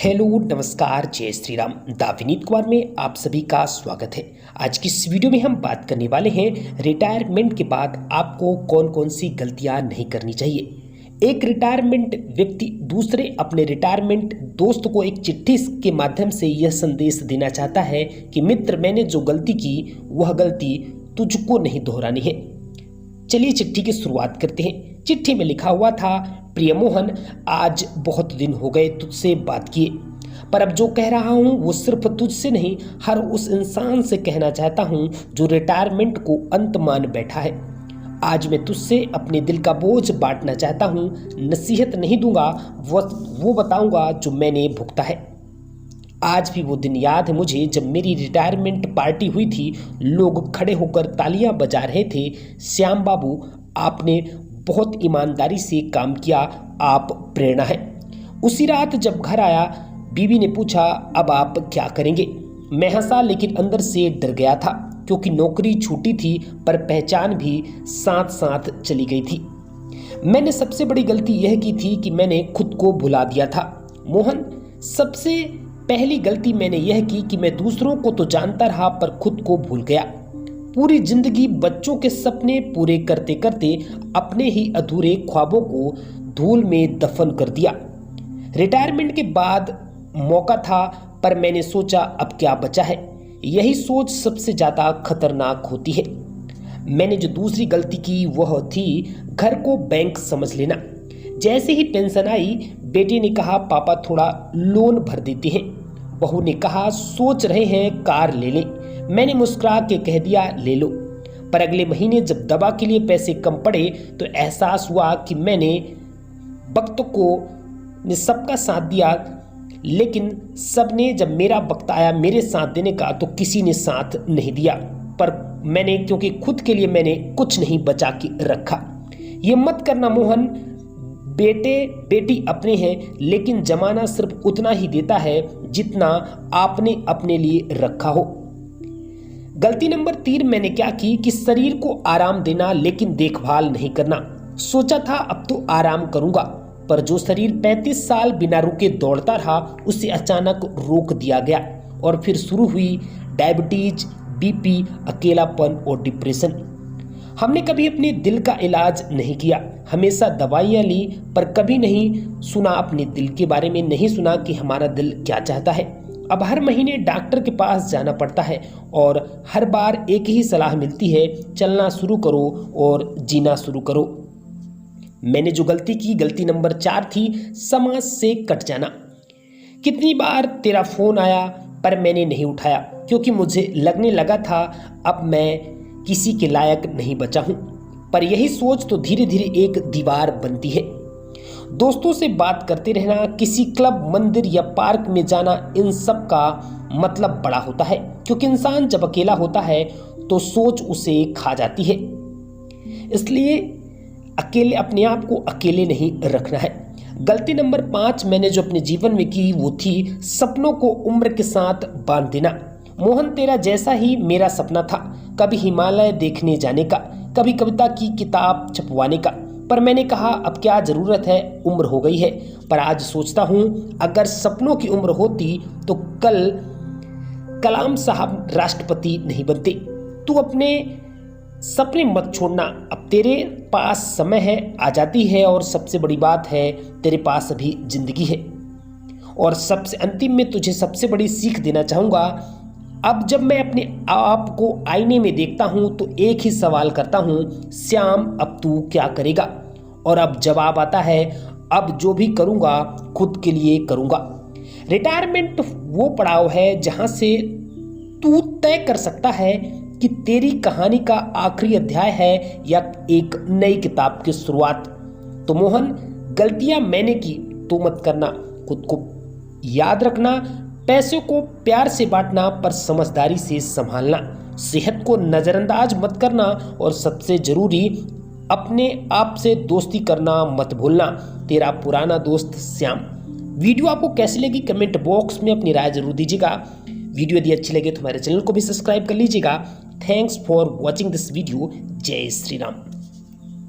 Hello नमस्कार जय Shri Ram. The Vineet Kumar में आप सभी का स्वागत है। आज की इस वीडियो में हम बात करने वाले हैं रिटायरमेंट के बाद आपको कौन कौन सी गलतियां नहीं करनी चाहिए। एक रिटायरमेंट व्यक्ति दूसरे अपने रिटायरमेंट दोस्त को एक चिट्ठी के माध्यम से यह संदेश देना चाहता है कि मित्र, मैंने जो गलती की वह गलती तुझको नहीं दोहरानी है। चलिए चिट्ठी की शुरुआत करते हैं। चिट्ठी में लिखा हुआ था, प्रिय मोहन, आज बहुत दिन हो गए तुझसे बात किए, पर अब जो कह रहा हूँ वो सिर्फ तुझसे नहीं, हर उस इंसान से कहना चाहता हूँ जो रिटायरमेंट को अंत मान बैठा है। आज मैं तुझसे अपने दिल का बोझ बांटना चाहता हूँ। नसीहत नहीं दूंगा, वो बताऊंगा जो मैंने भुगता है। आज भी वो दिन याद है मुझे जब मेरी रिटायरमेंट पार्टी हुई थी। लोग खड़े होकर तालियां बजा रहे थे। श्याम बाबू, आपने बहुत ईमानदारी से काम किया, आप प्रेरणा है। उसी रात जब घर आया, बीवी ने पूछा, अब आप क्या करेंगे? मैं हंसा, लेकिन अंदर से डर गया था, क्योंकि नौकरी छूटी थी पर पहचान भी साथ साथ चली गई थी। मैंने सबसे बड़ी गलती यह की थी कि मैंने खुद को भुला दिया था। मोहन, सबसे पहली गलती मैंने यह की कि मैं दूसरों को तो जानता रहा पर खुद को भूल गया। पूरी जिंदगी बच्चों के सपने पूरे करते करते अपने ही अधूरे ख्वाबों को धूल में दफन कर दिया। रिटायरमेंट के बाद मौका था, पर मैंने सोचा अब क्या बचा है। यही सोच सबसे ज्यादा खतरनाक होती है। मैंने जो दूसरी गलती की वह थी घर को बैंक समझ लेना। जैसे ही पेंशन आई, बेटे ने कहा, पापा थोड़ा लोन भर देते हैं। बहू ने कहा, सोच रहे हैं कार ले लें। मैंने मुस्कुरा के कह दिया, ले लो। पर अगले महीने जब दवा के लिए पैसे कम पड़े तो एहसास हुआ कि मैंने वक्त को सबका साथ दिया, लेकिन सबने जब मेरा वक्त आया मेरे साथ देने का तो किसी ने साथ नहीं दिया। पर मैंने, क्योंकि खुद के लिए मैंने कुछ नहीं बचा के रखा। ये मत करना मोहन, बेटे बेटी अपने हैं, लेकिन जमाना सिर्फ उतना ही देता है जितना आपने अपने लिए रखा हो। गलती नंबर 3 मैंने क्या की कि शरीर को आराम देना लेकिन देखभाल नहीं करना। सोचा था अब तो आराम करूंगा, पर जो शरीर 35 साल बिना रुके दौड़ता रहा उसे अचानक रोक दिया गया और फिर शुरू हुई डायबिटीज, बीपी, अकेलापन और डिप्रेशन। हमने कभी अपने दिल का इलाज नहीं किया, हमेशा दवाइयाँ ली, पर कभी नहीं सुना अपने दिल के बारे में, नहीं सुना कि हमारा दिल क्या चाहता है। अब हर महीने डॉक्टर के पास जाना पड़ता है और हर बार एक ही सलाह मिलती है, चलना शुरू करो और जीना शुरू करो। मैंने जो गलती की, गलती नंबर 4 थी, समाज से कट जाना। कितनी बार तेरा फोन आया पर मैंने नहीं उठाया, क्योंकि मुझे लगने लगा था अब मैं किसी के लायक नहीं बचा हूं। पर यही सोच तो धीरे धीरे एक दीवार बनती है। दोस्तों से बात करते रहना, किसी क्लब, मंदिर या पार्क में जाना, इन सब का मतलब बड़ा होता है, क्योंकि इंसान जब अकेला होता है तो सोच उसे खा जाती है। इसलिए अकेले, अपने आप को अकेले नहीं रखना है। गलती नंबर 5 मैंने जो अपने जीवन में की वो थी सपनों को उम्र के साथ बांध देना। मोहन, तेरा जैसा ही मेरा सपना था, कभी हिमालय देखने जाने का, कभी कविता की किताब छपवाने का, पर मैंने कहा अब क्या जरूरत है, उम्र हो गई है। पर आज सोचता हूँ अगर सपनों की उम्र होती तो कल कलाम साहब राष्ट्रपति नहीं बनते। तू अपने सपने मत छोड़ना, अब तेरे पास समय है, आज़ादी है, और सबसे बड़ी बात है तेरे पास अभी जिंदगी है। और सबसे अंतिम में तुझे सबसे बड़ी सीख देना चाहूँगा, अब जब मैं अपने आप को आईने में देखता हूं तो एक ही सवाल करता हूं, श्याम अब तू क्या करेगा? और अब जवाब आता है, अब जो भी करूंगा खुद के लिए करूंगा। रिटायरमेंट वो पड़ाव है जहां से तू तय कर सकता है कि तेरी कहानी का आखिरी अध्याय है या एक नई किताब की शुरुआत। तो मोहन, गलतियां मैंने की तो मत करना, खुद को याद रखना, पैसों को प्यार से बांटना पर समझदारी से संभालना, सेहत को नजरअंदाज मत करना, और सबसे जरूरी अपने आप से दोस्ती करना मत भूलना। तेरा पुराना दोस्त श्याम। वीडियो आपको कैसी लगी कमेंट बॉक्स में अपनी राय जरूर दीजिएगा। वीडियो यदि अच्छी लगे तो हमारे चैनल को भी सब्सक्राइब कर लीजिएगा। Thanks for watching this video. जय श्री राम।